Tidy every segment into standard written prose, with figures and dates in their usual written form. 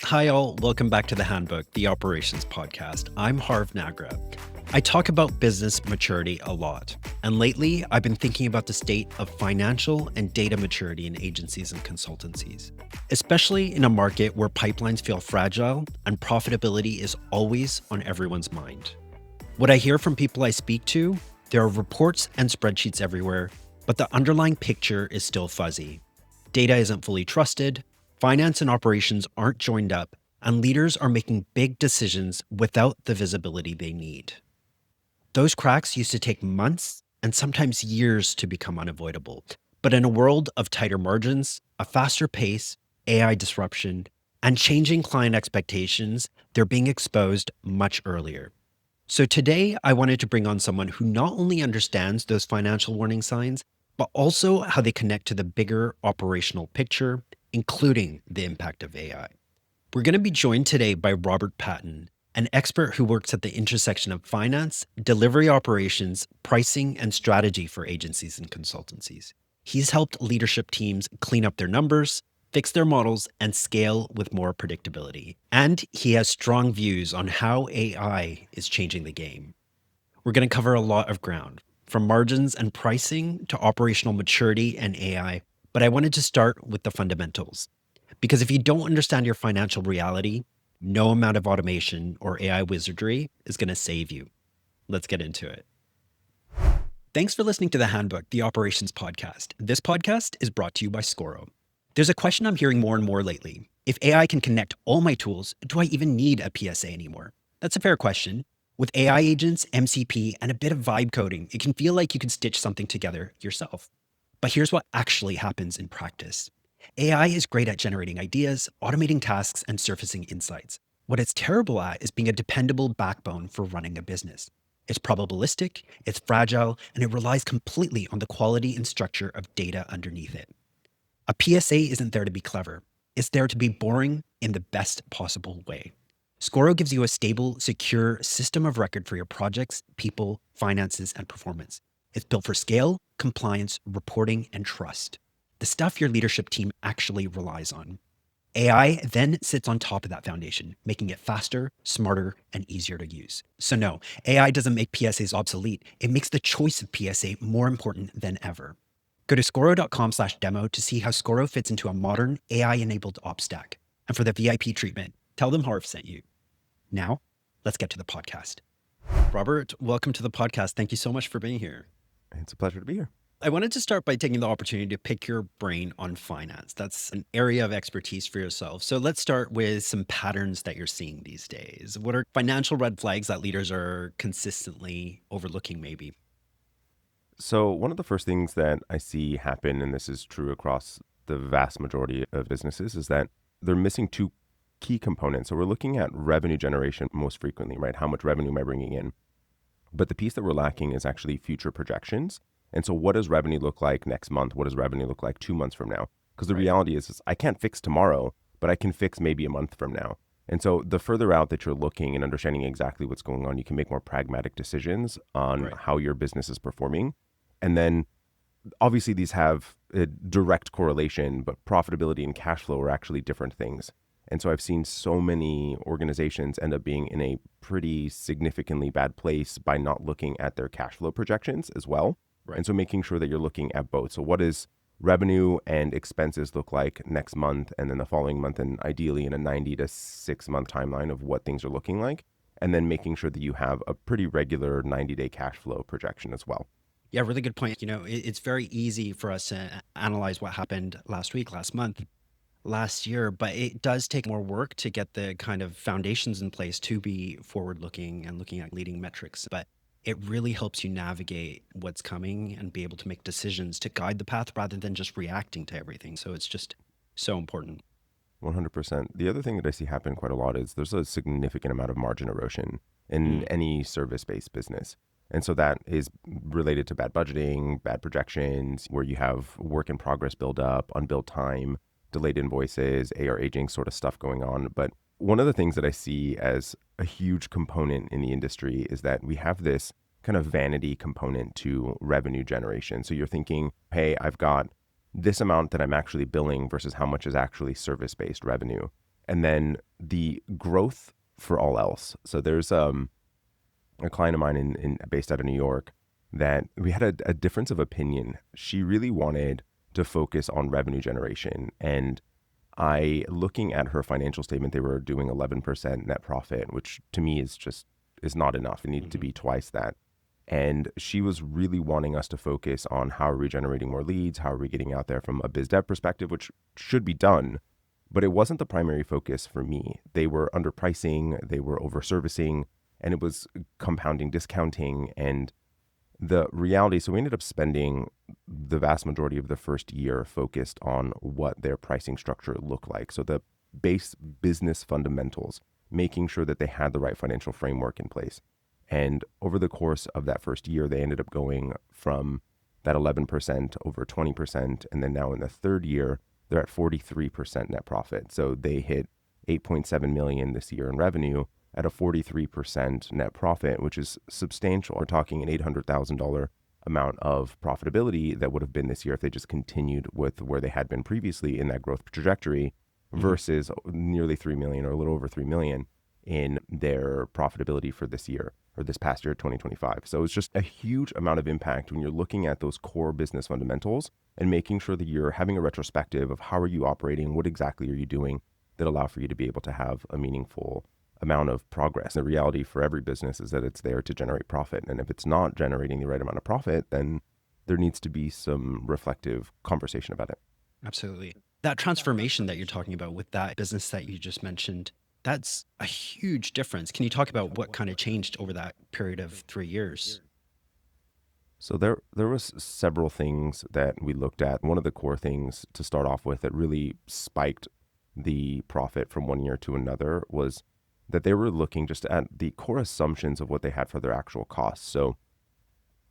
Hi all, welcome back to the Handbook, the Operations Podcast. I'm Harv Nagra. I talk about business maturity a lot, and lately I've been thinking about the state of financial and data maturity in agencies and consultancies, especially in a market where pipelines feel fragile and profitability is always on everyone's mind. What I hear from people I speak to, there are reports and spreadsheets everywhere, but the underlying picture is still fuzzy. Data isn't fully trusted, finance and operations aren't joined up, and leaders are making big decisions without the visibility they need. Those cracks used to take months and sometimes years to become unavoidable. But in a world of tighter margins, a faster pace, AI disruption, and changing client expectations, they're being exposed much earlier. So today, I wanted to bring on someone who not only understands those financial warning signs, but also how they connect to the bigger operational picture, including the impact of AI. We're going to be joined today by Robert Patin, an expert who works at the intersection of finance, delivery operations, pricing, and strategy for agencies and consultancies. He's helped leadership teams clean up their numbers, fix their models, and scale with more predictability. And he has strong views on how AI is changing the game. We're going to cover a lot of ground, from margins and pricing to operational maturity and AI. But I wanted to start with the fundamentals. Because if you don't understand your financial reality, no amount of automation or AI wizardry is going to save you. Let's get into it. Thanks for listening to the Handbook, the Operations Podcast. This podcast is brought to you by Scoro. There's a question I'm hearing more and more lately. If AI can connect all my tools, do I even need a PSA anymore? That's a fair question. With AI agents, MCP, and a bit of vibe coding, it can feel like you can stitch something together yourself. But here's what actually happens in practice. AI is great at generating ideas, automating tasks, and surfacing insights. What it's terrible at is being a dependable backbone for running a business. It's probabilistic, it's fragile, and it relies completely on the quality and structure of data underneath it. A PSA isn't there to be clever. It's there to be boring in the best possible way. Scoro gives you a stable, secure system of record for your projects, people, finances, and performance. It's built for scale, compliance, reporting, and trust. The stuff your leadership team actually relies on. AI then sits on top of that foundation, making it faster, smarter, and easier to use. So no, AI doesn't make PSAs obsolete. It makes the choice of PSA more important than ever. Go to Scoro.com/demo to see how Scoro fits into a modern AI-enabled ops stack. And for the VIP treatment, tell them Harv sent you. Now, let's get to the podcast. Robert, welcome to the podcast. Thank you so much for being here. It's a pleasure to be here. I wanted to start by taking the opportunity to pick your brain on finance. That's an area of expertise for yourself. So let's start with some patterns that you're seeing these days. What are financial red flags that leaders are consistently overlooking, maybe? So one of the first things that I see happen, and this is true across the vast majority of businesses, is that they're missing two key components. So we're looking at revenue generation most frequently, right? How much revenue am I bringing in? But the piece that we're lacking is actually future projections. And so what does revenue look like next month? What does revenue look like 2 months from now? Because the reality is I can't fix tomorrow, but I can fix maybe a month from now. And so the further out that you're looking and understanding exactly what's going on, you can make more pragmatic decisions on how your business is performing. And then obviously these have a direct correlation, but profitability and cash flow are actually different things. And so I've seen so many organizations end up being in a pretty significantly bad place by not looking at their cash flow projections as well. And so making sure that you're looking at both. So what does revenue and expenses look like next month and then the following month, and ideally in a 90 to 6 month timeline of what things are looking like, and then making sure that you have a pretty regular 90-day cash flow projection as well. Yeah, really good point. It's very easy for us to analyze what happened last week, last month, last year, but it does take more work to get the kind of foundations in place to be forward looking and looking at leading metrics. But it really helps you navigate what's coming and be able to make decisions to guide the path rather than just reacting to everything. So it's just so important. 100%. The other thing that I see happen quite a lot is there's a significant amount of margin erosion in any service-based business. And so that is related to bad budgeting, bad projections, where you have work in progress buildup, unbilled time, delayed invoices, AR aging sort of stuff going on. But one of the things that I see as a huge component in the industry is that we have this kind of vanity component to revenue generation. So you're thinking, hey, I've got this amount that I'm actually billing versus how much is actually service-based revenue. And then the growth for all else. So there's a client of mine based out of New York that we had a difference of opinion. She really wanted to focus on revenue generation. And looking at her financial statement, they were doing 11% net profit, which to me is not enough. It needed to be twice that. And she was really wanting us to focus on how are we generating more leads? How are we getting out there from a biz dev perspective, which should be done. But it wasn't the primary focus for me. They were underpricing, they were over-servicing, and it was compounding discounting. And the reality, so we ended up spending the vast majority of the first year focused on what their pricing structure looked like. So the base business fundamentals, making sure that they had the right financial framework in place. And over the course of that first year, they ended up going from that 11% over 20%. And then now in the third year, they're at 43% net profit. So they hit 8.7 million this year in revenue at a 43% net profit, which is substantial. We're talking an $800,000 amount of profitability that would have been this year if they just continued with where they had been previously in that growth trajectory versus nearly 3 million or a little over 3 million in their profitability for this year or this past year, 2025. So it's just a huge amount of impact when you're looking at those core business fundamentals and making sure that you're having a retrospective of how are you operating, what exactly are you doing that allow for you to be able to have a meaningful amount of progress. The reality for every business is that it's there to generate profit. And if it's not generating the right amount of profit, then there needs to be some reflective conversation about it. Absolutely. That transformation that you're talking about with that business that you just mentioned, that's a huge difference. Can you talk about what kind of changed over that period of 3 years? So there was several things that we looked at. One of the core things to start off with that really spiked the profit from one year to another was that they were looking just at the core assumptions of what they had for their actual costs. So,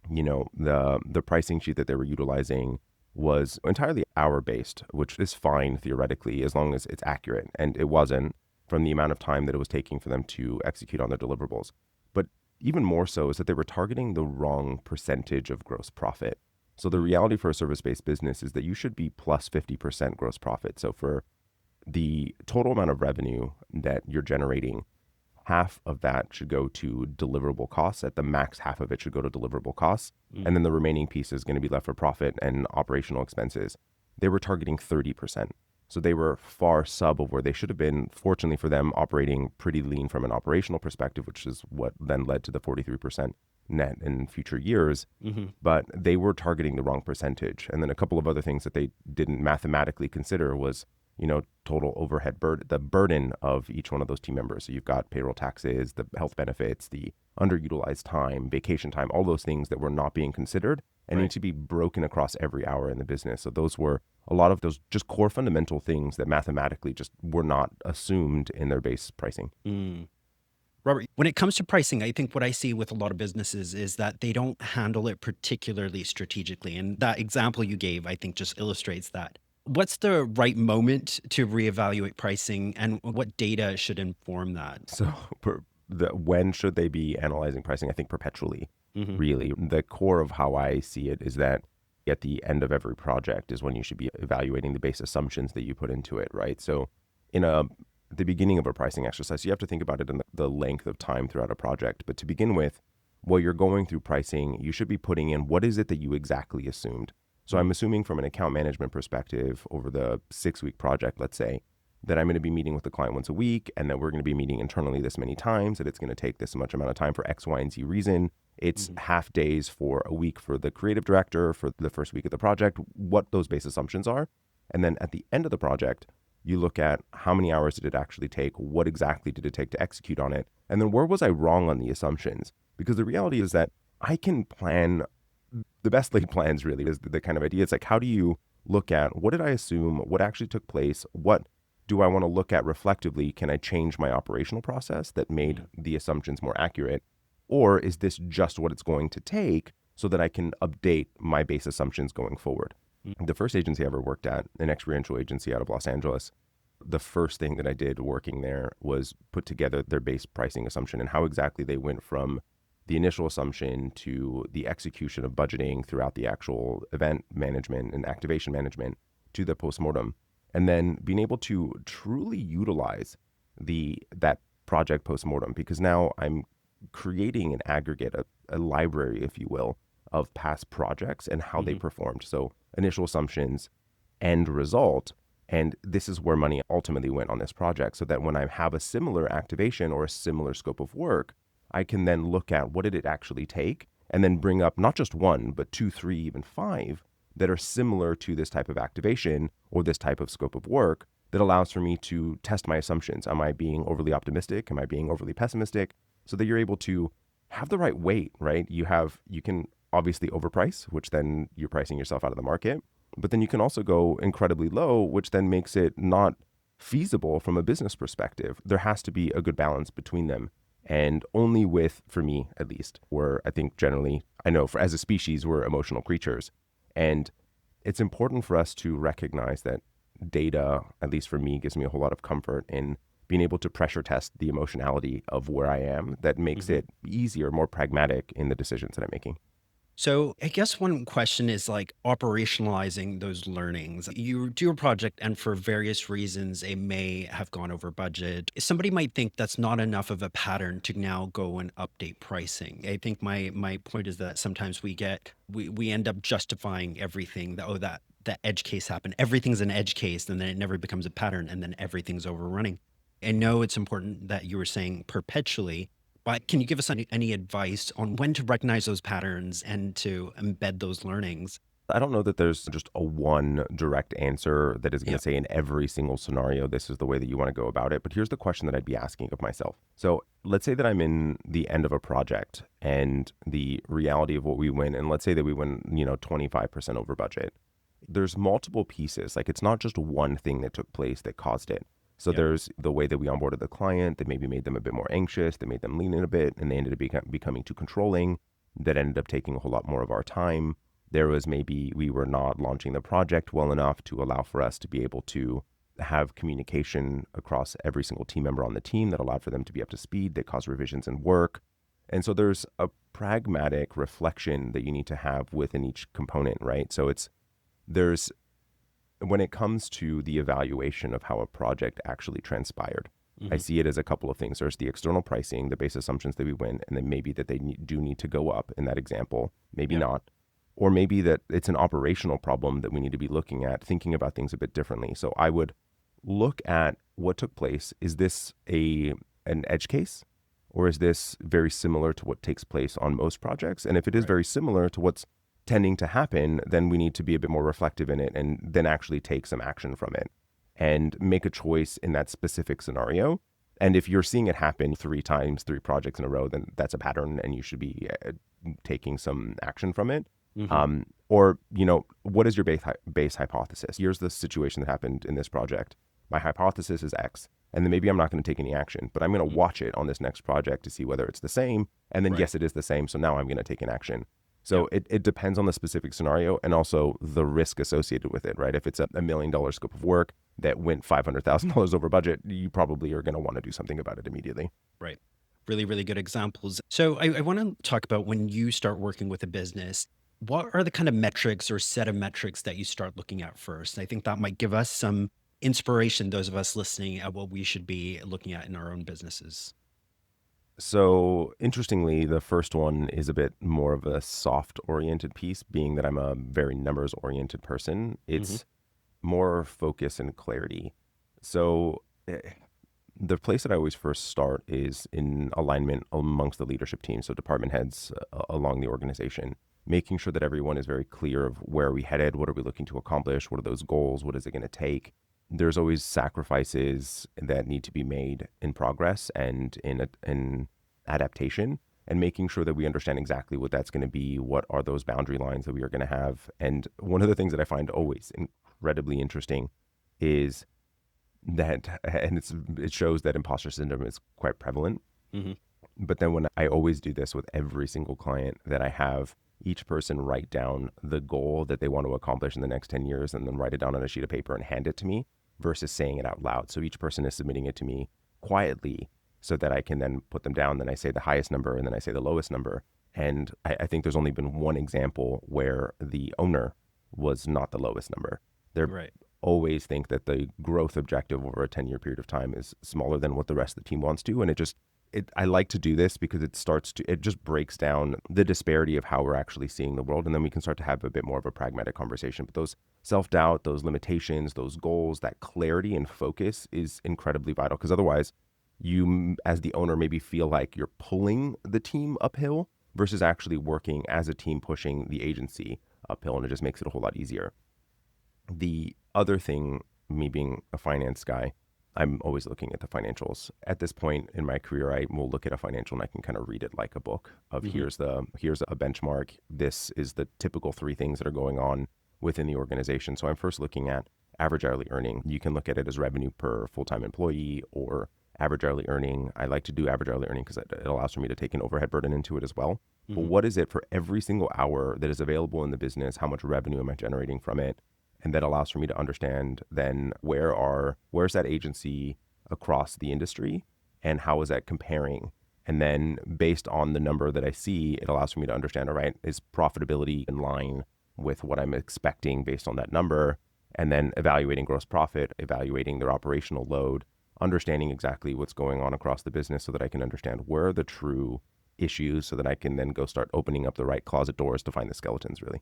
the pricing sheet that they were utilizing was entirely hour-based, which is fine theoretically as long as it's accurate. And it wasn't from the amount of time that it was taking for them to execute on their deliverables. But even more so is that they were targeting the wrong percentage of gross profit. So the reality for a service-based business is that you should be plus 50% gross profit. So for the total amount of revenue that you're generating, half of that should go to deliverable costs. At the max, half of it should go to deliverable costs. And then the remaining piece is going to be left for profit and operational expenses. They were targeting 30%. So they were far sub of where they should have been. Fortunately for them, operating pretty lean from an operational perspective, which is what then led to the 43% net in future years. But they were targeting the wrong percentage. And then a couple of other things that they didn't mathematically consider was total overhead the burden of each one of those team members. So you've got payroll taxes, the health benefits, the underutilized time, vacation time, all those things that were not being considered and need to be broken across every hour in the business. So those were a lot of those just core fundamental things that mathematically just were not assumed in their base pricing. Robert, when it comes to pricing, I think what I see with a lot of businesses is that they don't handle it particularly strategically. And that example you gave, I think, just illustrates that. What's the right moment to reevaluate pricing and what data should inform that? So when should they be analyzing pricing? I think perpetually, really. The core of how I see it is that at the end of every project is when you should be evaluating the base assumptions that you put into it, right? So the beginning of a pricing exercise, you have to think about it in the length of time throughout a project. But to begin with, while you're going through pricing, you should be putting in what is it that you exactly assumed. So I'm assuming from an account management perspective over the 6-week project, let's say, that I'm going to be meeting with the client once a week and that we're going to be meeting internally this many times, that it's going to take this much amount of time for X, Y, and Z reason. It's half days for a week for the creative director for the first week of the project, what those base assumptions are. And then at the end of the project, you look at how many hours did it actually take? What exactly did it take to execute on it? And then where was I wrong on the assumptions? Because the reality is that I can plan. The best laid plans really is the kind of idea. It's like, how do you look at what did I assume? What actually took place? What do I want to look at reflectively? Can I change my operational process that made the assumptions more accurate? Or is this just what it's going to take so that I can update my base assumptions going forward? The first agency I ever worked at, an experiential agency out of Los Angeles, the first thing that I did working there was put together their base pricing assumption and how exactly they went from the initial assumption to the execution of budgeting throughout the actual event management and activation management to the postmortem. and then being able to truly utilize that project postmortem, because now I'm creating an aggregate, a library, if you will, of past projects and how they Hmm. performed. So initial assumptions, end result, and this is where money ultimately went on this project, so that when I have a similar activation or a similar scope of work, I can then look at what did it actually take and then bring up not just one, but two, three, even five that are similar to this type of activation or this type of scope of work that allows for me to test my assumptions. Am I being overly optimistic? Am I being overly pessimistic? So that you're able to have the right weight, right? You can obviously overprice, which then you're pricing yourself out of the market. But then you can also go incredibly low, which then makes it not feasible from a business perspective. There has to be a good balance between them. And only with, for me at least, where I think generally, I know as a species, we're emotional creatures. And it's important for us to recognize that data, at least for me, gives me a whole lot of comfort in being able to pressure test the emotionality of where I am. That makes Hmm. it easier, more pragmatic in the decisions that I'm making. So I guess one question is like operationalizing those learnings. You do a project and for various reasons, it may have gone over budget. Somebody might think that's not enough of a pattern to now go and update pricing. I think my point is that sometimes we end up justifying everything that, oh, that edge case happened. Everything's an edge case, and then it never becomes a pattern, and then everything's overrunning. I know it's important that you were saying perpetually, but can you give us any advice on when to recognize those patterns and to embed those learnings? I don't know that there's just a one direct answer that is going Yeah. to say in every single scenario, this is the way that you want to go about it. But here's the question that I'd be asking of myself. So let's say that I'm in the end of a project and the reality of what we win, and let's say that we win, 25% over budget. There's multiple pieces. Like it's not just one thing that took place that caused it. So Yep. there's the way that we onboarded the client that maybe made them a bit more anxious, that made them lean in a bit, and they ended up becoming too controlling. That ended up taking a whole lot more of our time. There was maybe we were not launching the project well enough to allow for us to be able to have communication across every single team member on the team that allowed for them to be up to speed, that caused revisions in work. And so there's a pragmatic reflection that you need to have within each component, right? So there's when it comes to the evaluation of how a project actually transpired, I Hmm. see it as a couple of things. There's the external pricing, the base assumptions that we win, and then maybe that they do need to go up in that example, maybe Yep. not. Or maybe that it's an operational problem that we need to be looking at, thinking about things a bit differently. So I would look at what took place. Is this an edge case? Or is this very similar to what takes place on most projects? And if it is Right. very similar to what's tending to happen, then we need to be a bit more reflective in it and then actually take some action from it and make a choice in that specific scenario. And if you're seeing it happen three times, three projects in a row, then that's a pattern and you should be taking some action from it. Hmm. Or, what is your base hypothesis? Here's the situation that happened in this project. My hypothesis is X. And then maybe I'm not going to take any action, but I'm going to watch it on this next project to see whether it's the same. And then, Right. yes, it is the same. So now I'm going to take an action. Yep. So it depends on the specific scenario and also the risk associated with it, right? If it's a $1 million scope of work that went $500,000 over budget, you probably are going to want to do something about it immediately. Right. Really, really good examples. So I want to talk about when you start working with a business, what are the kind of metrics or set of metrics that you start looking at first? I think that might give us some inspiration, those of us listening, at what we should be looking at in our own businesses. So interestingly, the first one is a bit more of a soft oriented piece, being that I'm a very numbers oriented person. Hmm. It's more focus and clarity. So the place that I always first start is in alignment amongst the leadership team, so department heads along the organization, making sure that everyone is very clear of where are we headed, what are we looking to accomplish, what are those goals, what is it going to take. There's always sacrifices that need to be made in progress and in adaptation, and making sure that we understand exactly what that's going to be, what are those boundary lines that we are going to have. And one of the things that I find always incredibly interesting is that, and it shows that imposter syndrome is quite prevalent. Hmm. But then when I always do this with every single client that I have, each person write down the goal that they want to accomplish in the next 10 years and then write it down on a sheet of paper and hand it to me versus saying it out loud. So each person is submitting it to me quietly so that I can then put them down. Then I say the highest number and then I say the lowest number. And I think there's only been one example where the owner was not the lowest number. They're Right. always think that the growth objective over a 10-year period of time is smaller than what the rest of the team wants to. And I like to do this because it just breaks down the disparity of how we're actually seeing the world. And then we can start to have a bit more of a pragmatic conversation. But those self-doubt, those limitations, those goals, that clarity and focus is incredibly vital, because otherwise you, as the owner, maybe feel like you're pulling the team uphill versus actually working as a team, pushing the agency uphill. And it just makes it a whole lot easier. The other thing, me being a finance guy, I'm always looking at the financials. At this point in my career, I will look at a financial and I can kind of read it like a book of here's a benchmark. This is the typical three things that are going on within the organization. So I'm first looking at average hourly earning. You can look at it as revenue per full-time employee or average hourly earning. I like to do average hourly earning because it allows for me to take an overhead burden into it as well. But what is it for every single hour that is available in the business? How much revenue am I generating from it? And that allows for me to understand then where's that agency across the industry and how is that comparing? And then based on the number that I see, it allows for me to understand, all right, is profitability in line with what I'm expecting based on that number? And then evaluating gross profit, evaluating their operational load, understanding exactly what's going on across the business so that I can understand where are the true issues so that I can then go start opening up the right closet doors to find the skeletons, really.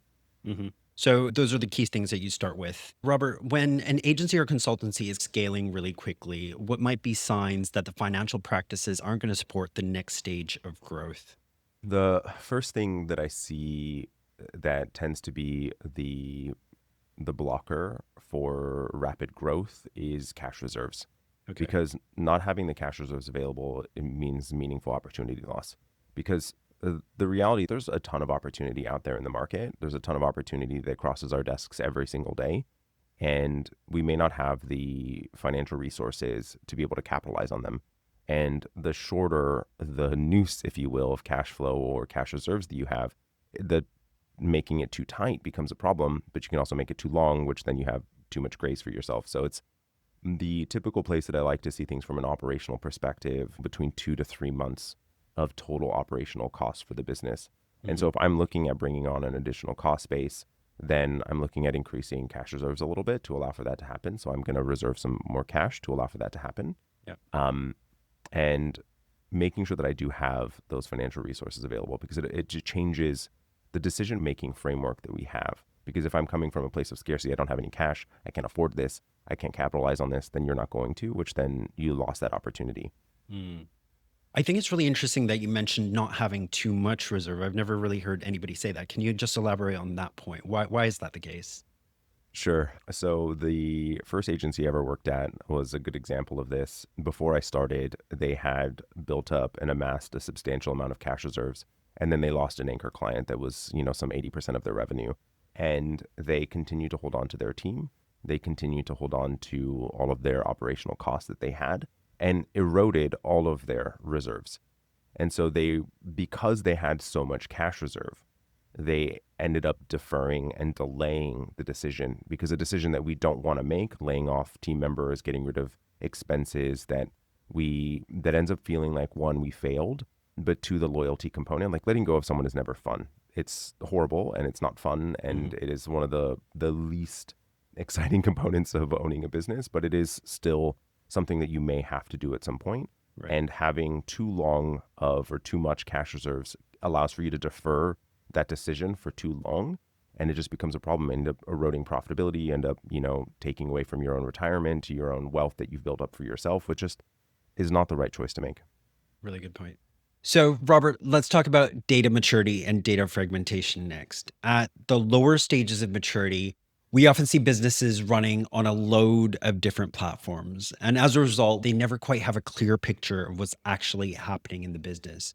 So those are the key things that you start with. Robert, when an agency or consultancy is scaling really quickly, what might be signs that the financial practices aren't going to support the next stage of growth? The first thing that I see that tends to be the blocker for rapid growth is cash reserves. Okay. Because not having the cash reserves available, it means meaningful opportunity loss. Because the reality, there's a ton of opportunity out there in the market. There's a ton of opportunity that crosses our desks every single day. And we may not have the financial resources to be able to capitalize on them. And the shorter the noose, if you will, of cash flow or cash reserves that you have, the making it too tight becomes a problem, but you can also make it too long, which then you have too much grace for yourself. So it's the typical place that I like to see things from an operational perspective, between 2 to 3 months of total operational costs for the business. And so if I'm looking at bringing on an additional cost base, then I'm looking at increasing cash reserves a little bit to allow for that to happen. So I'm going to reserve some more cash to allow for that to happen. Yeah. And making sure that I do have those financial resources available, because it just changes the decision-making framework that we have. Because if I'm coming from a place of scarcity, I don't have any cash, I can't afford this, I can't capitalize on this, then you're not going to, which then you lost that opportunity. I think it's really interesting that you mentioned not having too much reserve. I've never really heard anybody say that. Can you just elaborate on that point? Why is that the case? Sure. So the first agency I ever worked at was a good example of this. Before I started, they had built up and amassed a substantial amount of cash reserves. And then they lost an anchor client that was, some 80% of their revenue. And they continued to hold on to their team. They continued to hold on to all of their operational costs that they had and eroded all of their reserves. And so because they had so much cash reserve, they ended up deferring and delaying the decision, because a decision that we don't want to make, laying off team members, getting rid of expenses that ends up feeling like, one, we failed, but two, the loyalty component, like letting go of someone is never fun. It's horrible and it's not fun. And it is one of the least exciting components of owning a business, but it is still something that you may have to do at some point. Right. And having too long of or too much cash reserves allows for you to defer that decision for too long, and it just becomes a problem. End up eroding profitability, end up taking away from your own retirement, your own wealth that you've built up for yourself, which just is not the right choice to make. Really good point. So, Robert, let's talk about data maturity and data fragmentation next. At the lower stages of maturity, we often see businesses running on a load of different platforms. And as a result, they never quite have a clear picture of what's actually happening in the business.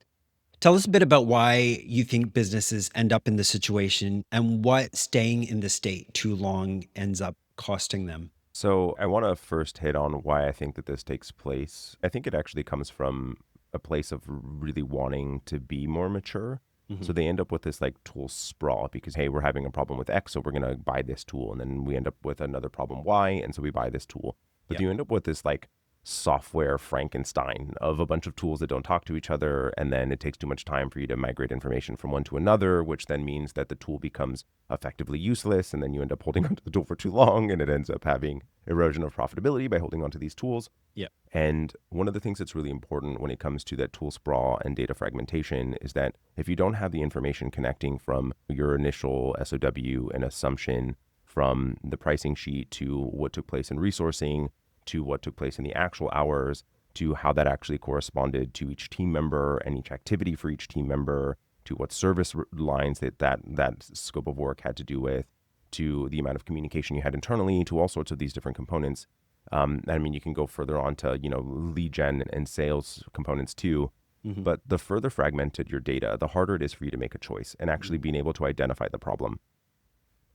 Tell us a bit about why you think businesses end up in this situation and what staying in the state too long ends up costing them. So I want to first hit on why I think that this takes place. I think it actually comes from a place of really wanting to be more mature. So they end up with this like tool sprawl because, hey, we're having a problem with X, so we're going to buy this tool. And then we end up with another problem Y, and so we buy this tool. But you end up with this like software Frankenstein of a bunch of tools that don't talk to each other. And then it takes too much time for you to migrate information from one to another, which then means that the tool becomes effectively useless. And then you end up holding onto the tool for too long, and it ends up having erosion of profitability by holding onto these tools. Yeah. And one of the things that's really important when it comes to that tool sprawl and data fragmentation is that if you don't have the information connecting from your initial SOW and assumption, from the pricing sheet to what took place in resourcing, to what took place in the actual hours, to how that actually corresponded to each team member and each activity for each team member, to what service lines that scope of work had to do with, to the amount of communication you had internally, to all sorts of these different components. I mean, you can go further on to, lead gen and sales components too. Mm-hmm. But the further fragmented your data, the harder it is for you to make a choice and actually being able to identify the problem.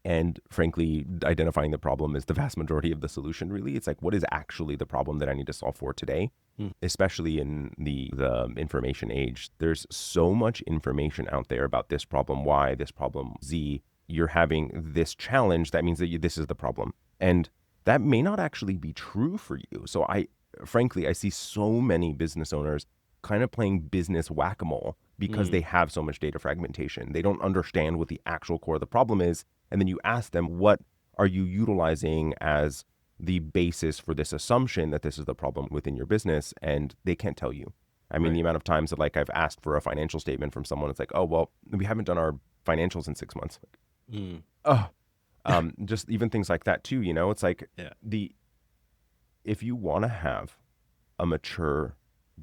And frankly, identifying the problem is the vast majority of the solution, really. It's like, what is actually the problem that I need to solve for today? Especially in the information age. There's so much information out there about this problem Y, this problem Z. You're having this challenge. That means that this is the problem. And that may not actually be true for you. So frankly, I see so many business owners kind of playing business whack-a-mole because they have so much data fragmentation. They don't understand what the actual core of the problem is. And then you ask them, what are you utilizing as the basis for this assumption that this is the problem within your business? And they can't tell you. I mean, the amount of times that I've asked for a financial statement from someone, it's like, oh, well, we haven't done our financials in 6 months. Just even things like that too, it's like if you want to have a mature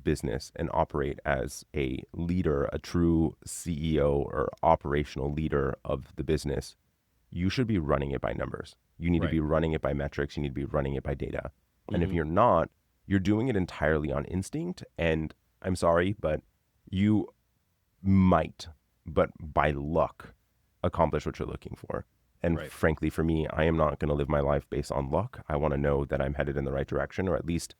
business and operate as a leader, a true CEO or operational leader of the business, you should be running it by numbers. You need to be running it by metrics. You need to be running it by data. And if you're not, you're doing it entirely on instinct. And I'm sorry, but you might, but by luck, accomplish what you're looking for. And frankly, for me, I am not going to live my life based on luck. I want to know that I'm headed in the right direction, or at least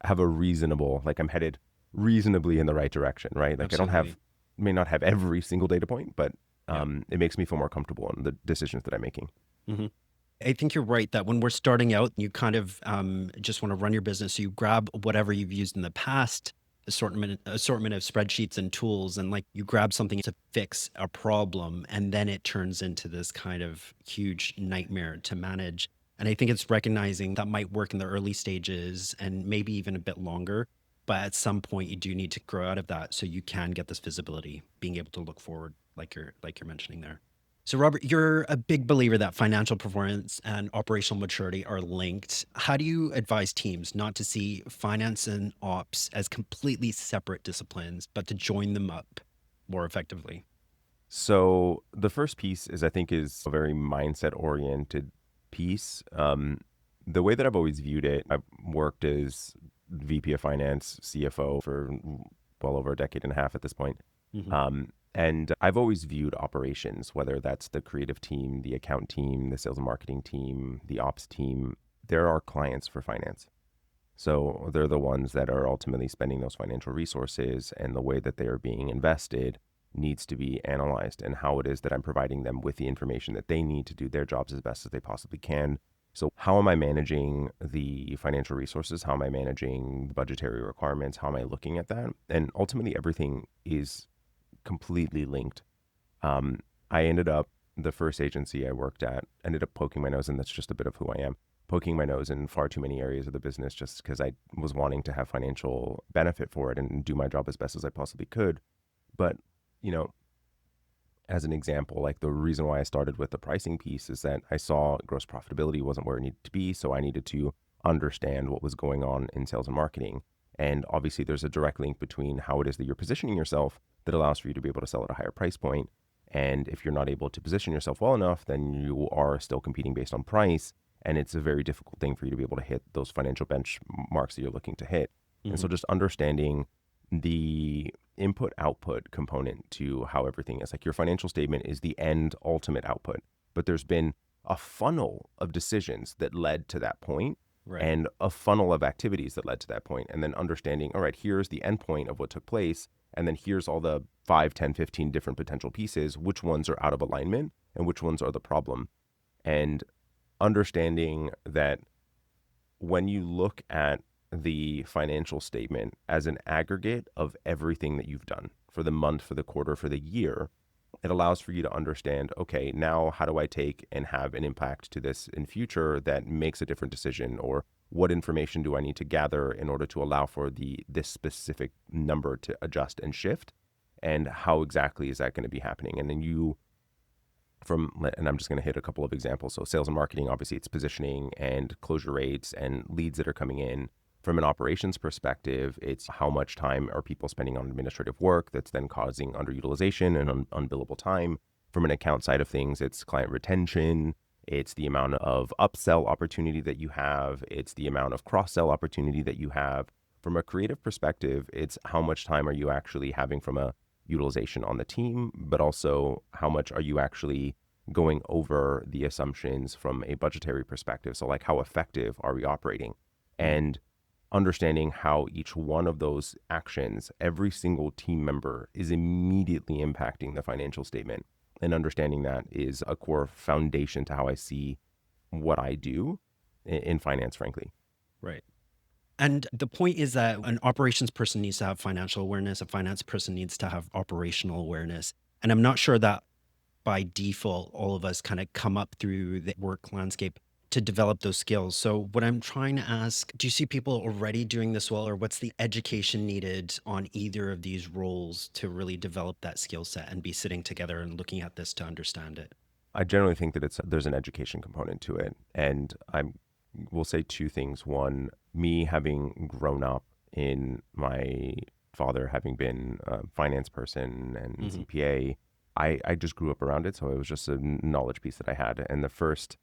have a reasonable, I'm headed reasonably in the right direction, right? Absolutely. I may not have every single data point, but it makes me feel more comfortable in the decisions that I'm making. I think you're right that when we're starting out, you kind of just want to run your business. So you grab whatever you've used in the past, assortment of spreadsheets and tools, and you grab something to fix a problem, and then it turns into this kind of huge nightmare to manage. And I think it's recognizing that might work in the early stages and maybe even a bit longer. But at some point, you do need to grow out of that so you can get this visibility, being able to look forward, like you're mentioning there. So, Robert, you're a big believer that financial performance and operational maturity are linked. How do you advise teams not to see finance and ops as completely separate disciplines, but to join them up more effectively? So the first piece is, I think, is a very mindset-oriented piece. The way that I've always viewed it, I've worked as VP of Finance, CFO for well over a decade and a half at this point. And I've always viewed operations, whether that's the creative team, the account team, the sales and marketing team, the ops team, there are clients for finance. So they're the ones that are ultimately spending those financial resources, and the way that they are being invested needs to be analyzed, and how it is that I'm providing them with the information that they need to do their jobs as best as they possibly can. So how am I managing the financial resources? How am I managing the budgetary requirements? How am I looking at that? And ultimately, everything is completely linked. I ended up, the first agency I worked at, ended up poking my nose, and that's just a bit of who I am, poking my nose in far too many areas of the business just because I was wanting to have financial benefit for it and do my job as best as I possibly could. But, as an example, the reason why I started with the pricing piece is that I saw gross profitability wasn't where it needed to be. So I needed to understand what was going on in sales and marketing. And obviously there's a direct link between how it is that you're positioning yourself that allows for you to be able to sell at a higher price point. And if you're not able to position yourself well enough, then you are still competing based on price. And it's a very difficult thing for you to be able to hit those financial benchmarks that you're looking to hit. And so just understanding the input-output component to how everything is. Your financial statement is the end ultimate output, but there's been a funnel of decisions that led to that point, and a funnel of activities that led to that point. And then understanding, all right, here's the end point of what took place, and then here's all the 5, 10, 15 different potential pieces, which ones are out of alignment and which ones are the problem. And understanding that when you look at the financial statement as an aggregate of everything that you've done for the month, for the quarter, for the year. It allows for you to understand, okay, now how do I take and have an impact to this in future that makes a different decision, or what information do I need to gather in order to allow for this specific number to adjust and shift, and how exactly is that going to be happening? And then and I'm just going to hit a couple of examples. So sales and marketing, obviously it's positioning and closure rates and leads that are coming in. From an operations perspective, it's how much time are people spending on administrative work that's then causing underutilization and unbillable time. From an account side of things, it's client retention. It's the amount of upsell opportunity that you have. It's the amount of cross-sell opportunity that you have. From a creative perspective, it's how much time are you actually having from a utilization on the team, but also how much are you actually going over the assumptions from a budgetary perspective. So like, how effective are we operating? And understanding how each one of those actions, every single team member is immediately impacting the financial statement. And understanding that is a core foundation to how I see what I do in finance, frankly. Right. And the point is that an operations person needs to have financial awareness, a finance person needs to have operational awareness. And I'm not sure that by default, all of us kind of come up through the work landscape to develop those skills. So what I'm trying to ask, do you see people already doing this well, or what's the education needed on either of these roles to really develop that skill set and be sitting together and looking at this to understand it? I generally think that there's an education component to it. And I will say two things. One, me having grown up in my father having been a finance person and CPA, I just grew up around it. So it was just a knowledge piece that I had. And the first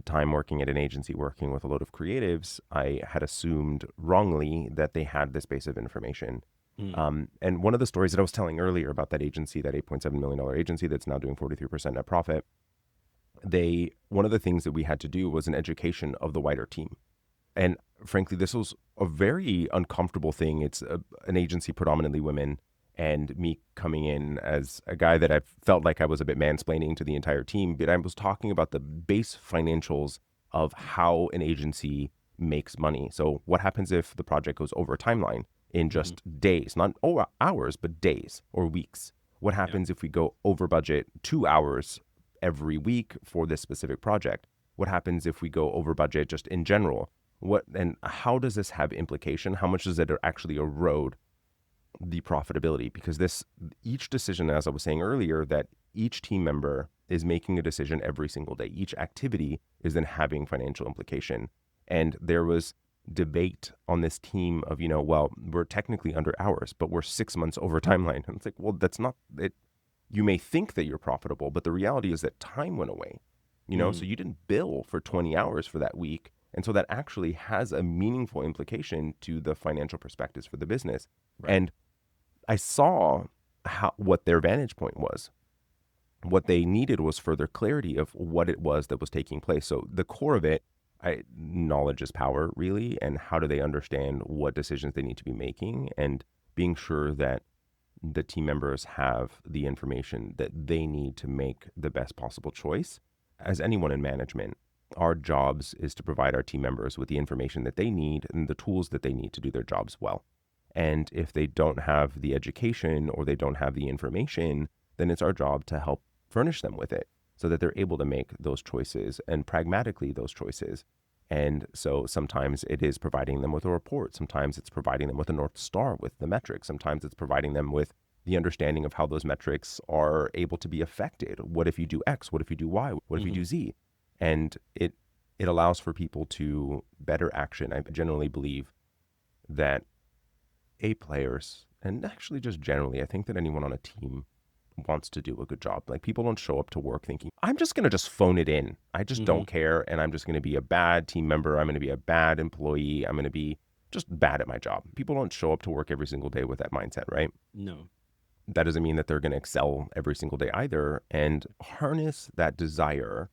time working at an agency, working with a load of creatives, I had assumed wrongly that they had this base of information. And one of the stories that I was telling earlier about that agency, that $8.7 million agency that's now doing 43% net profit, one of the things that we had to do was an education of the wider team. And frankly, this was a very uncomfortable thing. It's an agency predominantly women, and me coming in as a guy that I felt like I was a bit mansplaining to the entire team, but I was talking about the base financials of how an agency makes money. So what happens if the project goes over a timeline in just days, not hours, but days or weeks? What happens if we go over budget 2 hours every week for this specific project? What happens if we go over budget just in general? And how does this have implication? How much does it actually erode the profitability? Because each decision, as I was saying earlier, that each team member is making a decision every single day. Each activity is then having financial implication. And there was debate on this team of, well, we're technically under hours, but we're 6 months over timeline. And it's like, well, that's not it. You may think that you're profitable, but the reality is that time went away, so you didn't bill for 20 hours for that week. And so that actually has a meaningful implication to the financial perspectives for the business. Right. And I saw what their vantage point was. What they needed was further clarity of what it was that was taking place. So the core of it, knowledge is power, really. And how do they understand what decisions they need to be making, and being sure that the team members have the information that they need to make the best possible choice. As anyone in management, our jobs is to provide our team members with the information that they need and the tools that they need to do their jobs well. And if they don't have the education or they don't have the information, then it's our job to help furnish them with it so that they're able to make those choices, and pragmatically those choices. And so sometimes it is providing them with a report. Sometimes it's providing them with a North Star with the metrics. Sometimes it's providing them with the understanding of how those metrics are able to be affected. What if you do X? What if you do Y? What if you do Z? And it allows for people to better action. I generally believe that players, and actually just generally, I think that anyone on a team wants to do a good job. Like, people don't show up to work thinking, I'm just going to just phone it in. I just don't care. And I'm just going to be a bad team member. I'm going to be a bad employee. I'm going to be just bad at my job. People don't show up to work every single day with that mindset, right? No. That doesn't mean that they're going to excel every single day either, and harness that desire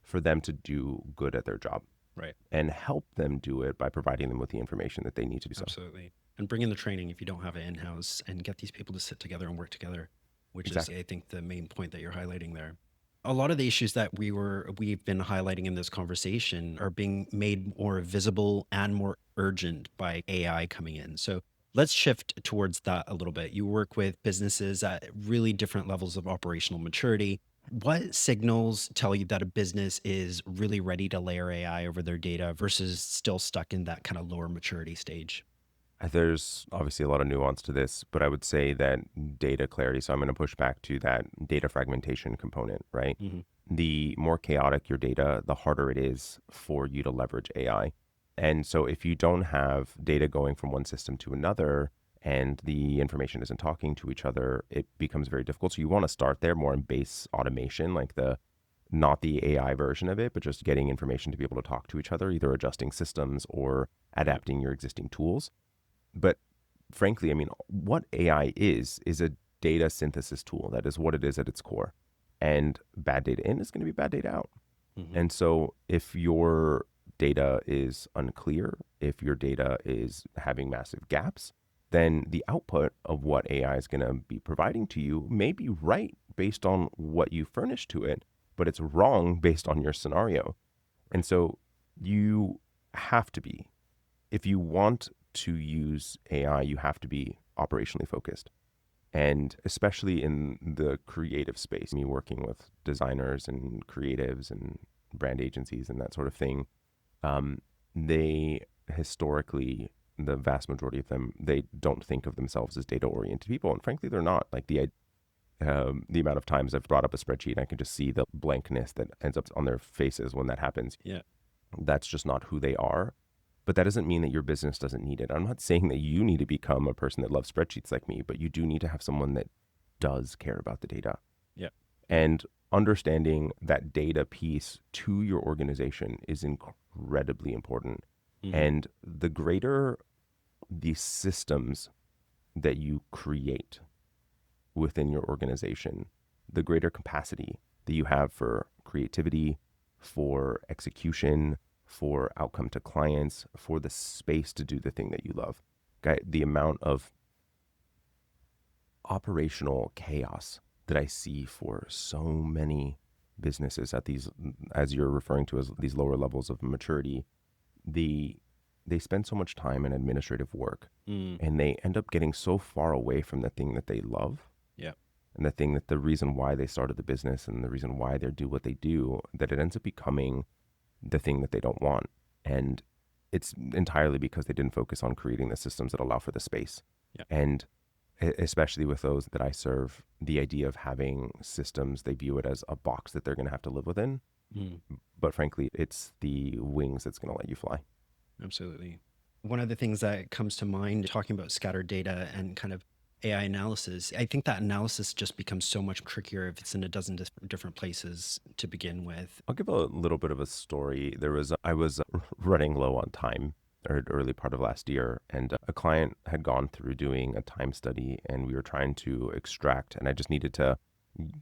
for them to do good at their job. Right. And help them do it by providing them with the information that they need to do so. Absolutely. And bring in the training if you don't have it in-house, and get these people to sit together and work together, which is, I think, the main point that you're highlighting there. A lot of the issues that we've been highlighting in this conversation are being made more visible and more urgent by AI coming in. So let's shift towards that a little bit. You work with businesses at really different levels of operational maturity. What signals tell you that a business is really ready to layer AI over their data versus still stuck in that kind of lower maturity stage? There's obviously a lot of nuance to this, but I would say that data clarity. So I'm going to push back to that data fragmentation component, right? Hmm. The more chaotic your data, the harder it is for you to leverage AI. And so if you don't have data going from one system to another and the information isn't talking to each other, it becomes very difficult. So you want to start there more in base automation, like the not the AI version of it, but just getting information to be able to talk to each other, either adjusting systems or Yep. adapting your existing tools. But frankly, I mean, what AI is a data synthesis tool. That is what it is at its core. And bad data in is going to be bad data out. Hmm. And so if your data is unclear, if your data is having massive gaps, then the output of what AI is going to be providing to you may be right based on what you furnish to it, but it's wrong based on your scenario. And Right. so you have to be, if you want to use AI, you have to be operationally focused. And especially in the creative space, me working with designers and creatives and brand agencies and that sort of thing, um, they historically, the vast majority of them, they don't think of themselves as data oriented people. And frankly, they're not. Like the amount of times I've brought up a spreadsheet, I can just see the blankness that ends up on their faces when that happens. Yeah. That's just not who they are. But that doesn't mean that your business doesn't need it. I'm not saying that you need to become a person that loves spreadsheets like me, but you do need to have someone that does care about the data. Yeah. Yeah. And understanding that data piece to your organization is incredibly important. Hmm. And the greater the systems that you create within your organization, the greater capacity that you have for creativity, for execution, for outcome to clients, for the space to do the thing that you love. The amount of operational chaos that I see for so many businesses at these, as you're referring to as these lower levels of maturity, the they spend so much time in administrative work Mm. and they end up getting so far away from the thing that they love Yeah. and the thing that the reason why they started the business and the reason why they do what they do, that it ends up becoming the thing that they don't want. And it's entirely because they didn't focus on creating the systems that allow for the space. Yeah. And especially with those that I serve, the idea of having systems, they view it as a box that they're going to have to live within. Mm. But frankly, it's the wings that's going to let you fly. Absolutely. One of the things that comes to mind talking about scattered data and kind of AI analysis, I think that analysis just becomes so much trickier if it's in a dozen different places to begin with. I'll give a little bit of a story. I was running low on time early part of last year, and a client had gone through doing a time study, and we were trying to extract, and I just needed to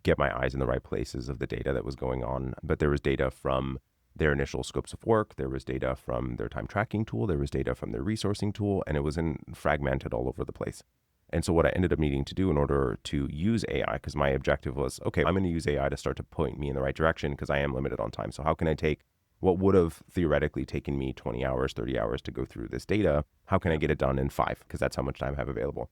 get my eyes in the right places of the data that was going on. But there was data from their initial scopes of work, there was data from their time tracking tool, there was data from their resourcing tool, and it was fragmented all over the place. And so what I ended up needing to do in order to use AI, because my objective was, okay, I'm going to use AI to start to point me in the right direction because I am limited on time. So how can I take what would have theoretically taken me 20 hours, 30 hours to go through this data? How can I Yeah. get it done in 5? Because that's how much time I have available.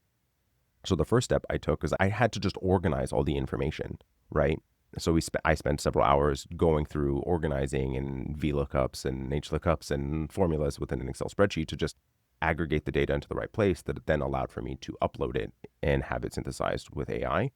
So the first step I took was I had to just organize all the information, right? So I spent several hours going through organizing and VLOOKUPs and HLOOKUPs and formulas within an Excel spreadsheet to just aggregate the data into the right place that it then allowed for me to upload it and have it synthesized with AI.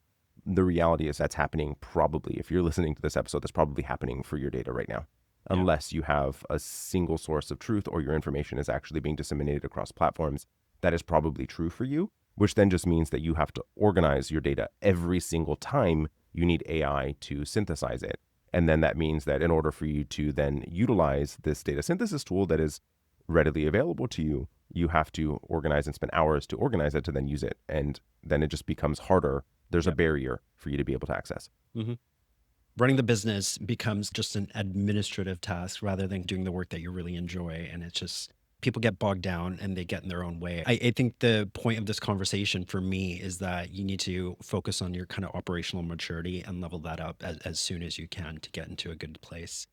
The reality is that's happening probably, if you're listening to this episode, that's probably happening for your data right now, Yeah. unless you have a single source of truth or your information is actually being disseminated across platforms. That is probably true for you, which then just means that you have to organize your data every single time you need AI to synthesize it. And then that means that in order for you to then utilize this data synthesis tool that is readily available to you, you have to organize and spend hours to organize it to then use it. And then it just becomes harder. There's a Yeah. barrier for you to be able to access. Hmm. Running the business becomes just an administrative task rather than doing the work that you really enjoy. And it's just people get bogged down and they get in their own way. I think the point of this conversation for me is that you need to focus on your kind of operational maturity and level that up as soon as you can to get into a good place.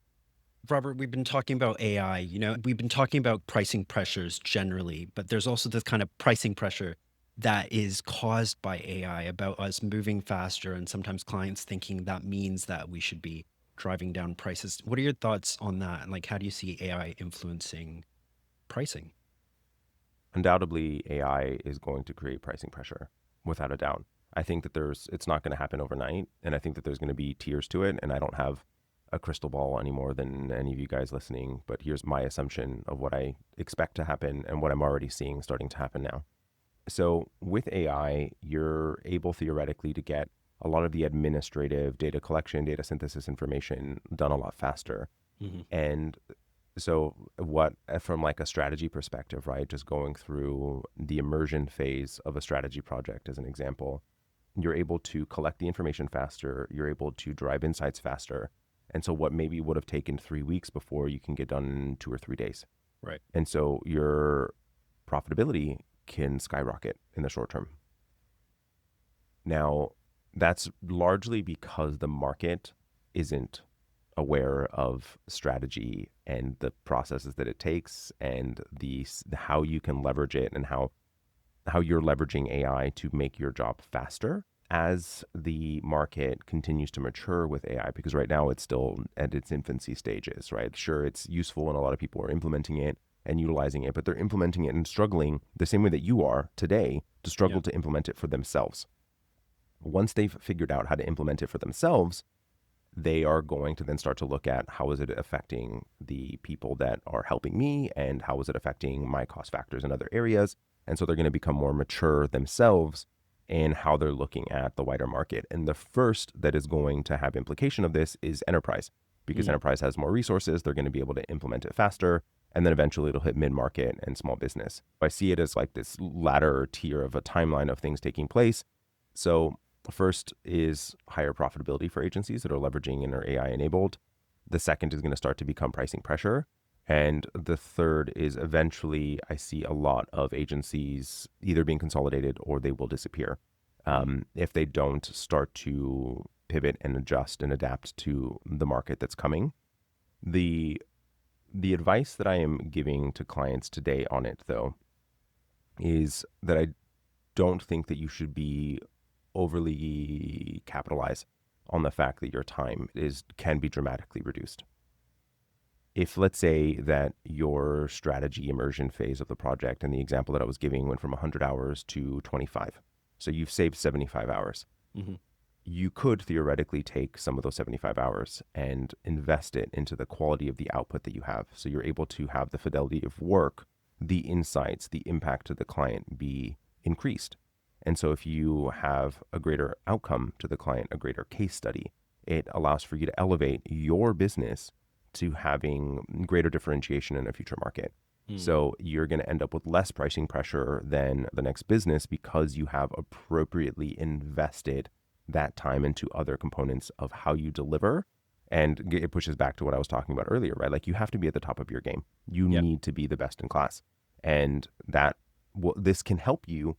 Robert, we've been talking about AI, we've been talking about pricing pressures generally, but there's also this kind of pricing pressure that is caused by AI about us moving faster and sometimes clients thinking that means that we should be driving down prices. What are your thoughts on that? And like, how do you see AI influencing pricing? Undoubtedly, AI is going to create pricing pressure, without a doubt. I think that it's not going to happen overnight, and I think that there's going to be tiers to it, and I don't have a crystal ball any more than any of you guys listening, but here's my assumption of what I expect to happen and what I'm already seeing starting to happen now. So with AI, you're able theoretically to get a lot of the administrative data collection, data synthesis information done a lot faster. Hmm. And so from like a strategy perspective, right, just going through the immersion phase of a strategy project as an example, you're able to collect the information faster, you're able to drive insights faster. And so what maybe would have taken 3 weeks before, you can get done in 2 or 3 days. Right. And so your profitability can skyrocket in the short term. Now, that's largely because the market isn't aware of strategy and the processes that it takes and how you can leverage it and how you're leveraging AI to make your job faster as the market continues to mature with AI, because right now it's still at its infancy stages, right? Sure, it's useful and a lot of people are implementing it and utilizing it, but they're implementing it and struggling the same way that you are today to struggle Yeah. to implement it for themselves. Once they've figured out how to implement it for themselves, they are going to then start to look at how is it affecting the people that are helping me and how is it affecting my cost factors in other areas. And so they're going to become more mature themselves in how they're looking at the wider market. And the first that is going to have implication of this is enterprise, because Mm. enterprise has more resources. They're going to be able to implement it faster. And then eventually it'll hit mid-market and small business. I see it as like this ladder tier of a timeline of things taking place. So first is higher profitability for agencies that are leveraging and are AI enabled. The second is going to start to become pricing pressure. And the third is eventually I see a lot of agencies either being consolidated or they will disappear if they don't start to pivot and adjust and adapt to the market that's coming. The advice that I am giving to clients today on it, though, is that I don't think that you should be overly capitalize on the fact that your time can be dramatically reduced. If let's say that your strategy immersion phase of the project, and the example that I was giving, went from 100 hours to 25, so you've saved 75 hours. Hmm. You could theoretically take some of those 75 hours and invest it into the quality of the output that you have. So you're able to have the fidelity of work, the insights, the impact to the client be increased. And so if you have a greater outcome to the client, a greater case study, it allows for you to elevate your business to having greater differentiation in a future market. Mm. So you're going to end up with less pricing pressure than the next business because you have appropriately invested that time into other components of how you deliver. And it pushes back to what I was talking about earlier, right? Like you have to be at the top of your game. You Yep. need to be the best in class. And this can help you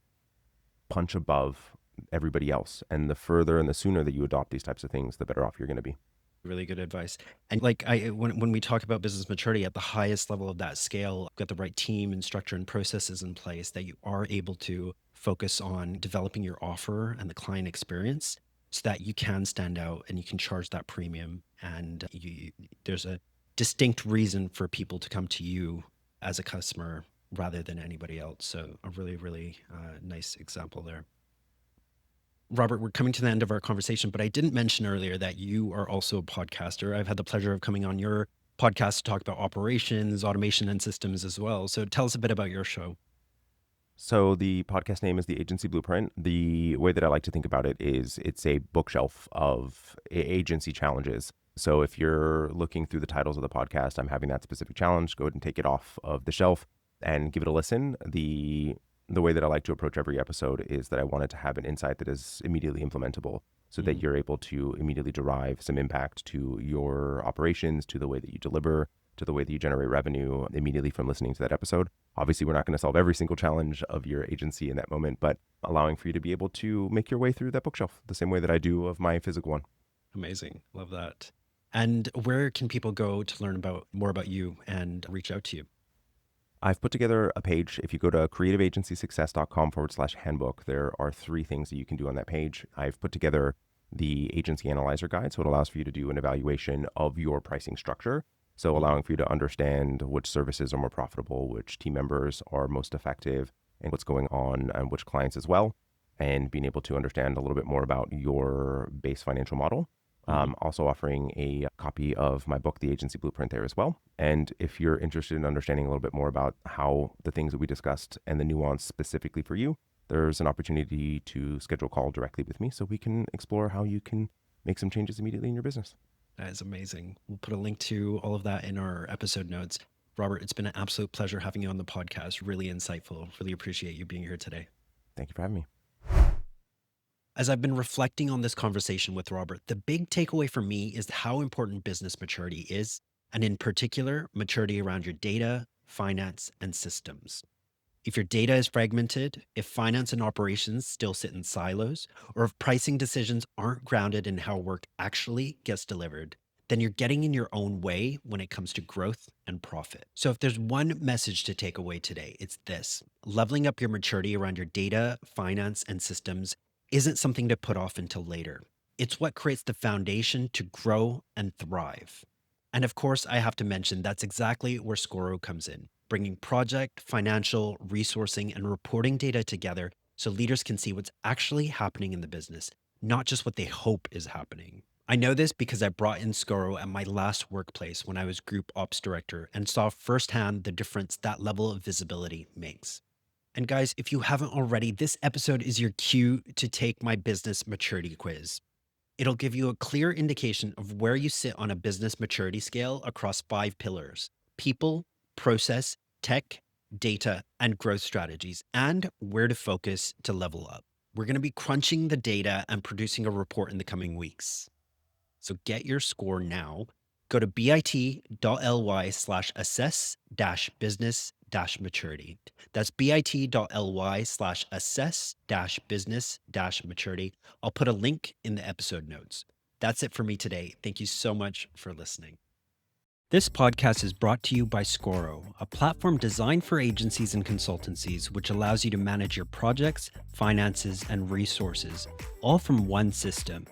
punch above everybody else. And the further and the sooner that you adopt these types of things, the better off you're going to be. Really good advice. And like when we talk about business maturity at the highest level of that scale, got the right team and structure and processes in place that you are able to focus on developing your offer and the client experience so that you can stand out and you can charge that premium. And there's a distinct reason for people to come to you as a customer rather than anybody else. So a really, really nice example there. Robert, we're coming to the end of our conversation, but I didn't mention earlier that you are also a podcaster. I've had the pleasure of coming on your podcast to talk about operations, automation, and systems as well. So tell us a bit about your show. So the podcast name is The Agency Blueprint. The way that I like to think about it is it's a bookshelf of agency challenges. So if you're looking through the titles of the podcast, I'm having that specific challenge, go ahead and take it off of the shelf and give it a listen. The way that I like to approach every episode is that I want it to have an insight that is immediately implementable so that you're able to immediately derive some impact to your operations, to the way that you deliver, to the way that you generate revenue immediately from listening to that episode. Obviously, we're not going to solve every single challenge of your agency in that moment, but allowing for you to be able to make your way through that bookshelf the same way that I do of my physical one. Amazing. Love that. And where can people go to learn more about you and reach out to you? I've put together a page. If you go to creativeagencysuccess.com/handbook, there are 3 things that you can do on that page. I've put together the agency analyzer guide. So it allows for you to do an evaluation of your pricing structure. So allowing for you to understand which services are more profitable, which team members are most effective, and what's going on and which clients as well, and being able to understand a little bit more about your base financial model. Also offering a copy of my book, The Agency Blueprint, there as well. And if you're interested in understanding a little bit more about how the things that we discussed and the nuance specifically for you, there's an opportunity to schedule a call directly with me so we can explore how you can make some changes immediately in your business. That is amazing. We'll put a link to all of that in our episode notes. Robert, it's been an absolute pleasure having you on the podcast. Really insightful. Really appreciate you being here today. Thank you for having me. As I've been reflecting on this conversation with Robert, the big takeaway for me is how important business maturity is, and in particular, maturity around your data, finance, and systems. If your data is fragmented, if finance and operations still sit in silos, or if pricing decisions aren't grounded in how work actually gets delivered, then you're getting in your own way when it comes to growth and profit. So if there's one message to take away today, it's this: leveling up your maturity around your data, finance, and systems isn't something to put off until later. It's what creates the foundation to grow and thrive. And of course, I have to mention that's exactly where Scoro comes in, bringing project, financial, resourcing, and reporting data together so leaders can see what's actually happening in the business, not just what they hope is happening. I know this because I brought in Scoro at my last workplace when I was group ops director and saw firsthand the difference that level of visibility makes. And guys, if you haven't already, this episode is your cue to take my business maturity quiz. It'll give you a clear indication of where you sit on a business maturity scale across 5 pillars: people, process, tech, data, and growth strategies, and where to focus to level up. We're going to be crunching the data and producing a report in the coming weeks. So get your score now. Go to bit.ly/assess-business-maturity. That's bit.ly/assess-business-maturity. I'll put a link in the episode notes. That's it for me today. Thank you so much for listening. This podcast is brought to you by Scoro, a platform designed for agencies and consultancies, which allows you to manage your projects, finances, and resources, all from one system.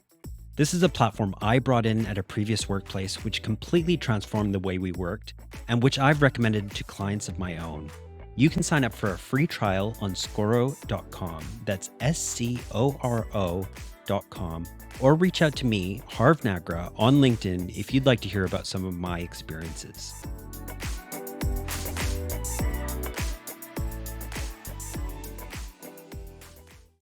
This is a platform I brought in at a previous workplace, which completely transformed the way we worked, and which I've recommended to clients of my own. You can sign up for a free trial on Scoro.com. That's Scoro.com. Or reach out to me, Harv Nagra, on LinkedIn if you'd like to hear about some of my experiences.